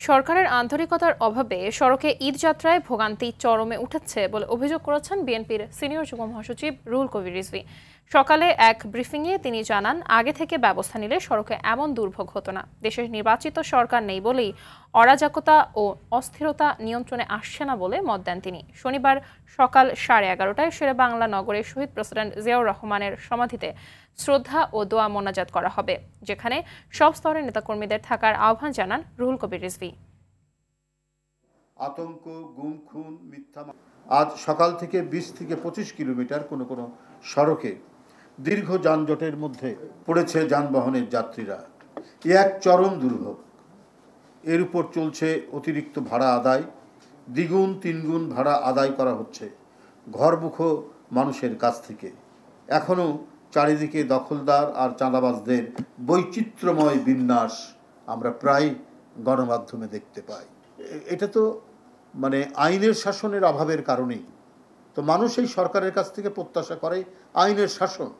সরকারের আন্তরিকতার অভাবে সড়কে ঈদ যাত্রায় ভোগান্তি চরমে উঠেছে বলে অভিযোগ করেছেন বিএনপির সিনিয়র যুগ্ম মহাসচিব রুহুল কবির রিজভী। সকালে এক ব্রিফিংয়ে তিনি জানান, আগে থেকে ব্যবস্থা নিলে সড়কে এমন দুর্ভোগ হতো না। দেশের নির্বাচিত সরকার নেই বলেই অরাজকতা ও অস্থিরতা নিয়ন্ত্রণে আসছে না বলে মত দেন তিনি। শনিবার সকাল 11:30টায় শেরেবাংলা নগরের শহীদ প্রেসিডেন্ট জিয়াউর রহমানের সমাধিতে শ্রদ্ধা ও দোয়া মোনাজাত করা হবে, যেখানে সব স্তরের নেতাকর্মীদের থাকার আহ্বান জানান রুহুল কবির রিজভী। আতঙ্ক, গুম, খুন, মিথ্যা। আজ সকাল থেকে 20 থেকে 25 কিলোমিটার কোনো কোনো সড়কে দীর্ঘ যানজটের মধ্যে পড়েছে যানবাহনের যাত্রীরা। এক চরম দুর্ভোগ। এর উপর চলছে অতিরিক্ত ভাড়া আদায়, দ্বিগুণ তিনগুণ ভাড়া আদায় করা হচ্ছে ঘরমুখো মানুষের কাছ থেকে। এখনও চারিদিকে দখলদার আর চাঁদাবাজদের বৈচিত্র্যময় বিন্যাস আমরা প্রায় গণমাধ্যমে দেখতে পাই। এটা তো আইনের শাসনের অভাবের কারণেই তো মানুষ এই সরকারের কাছ থেকে প্রত্যাশা করে আইনের শাসন।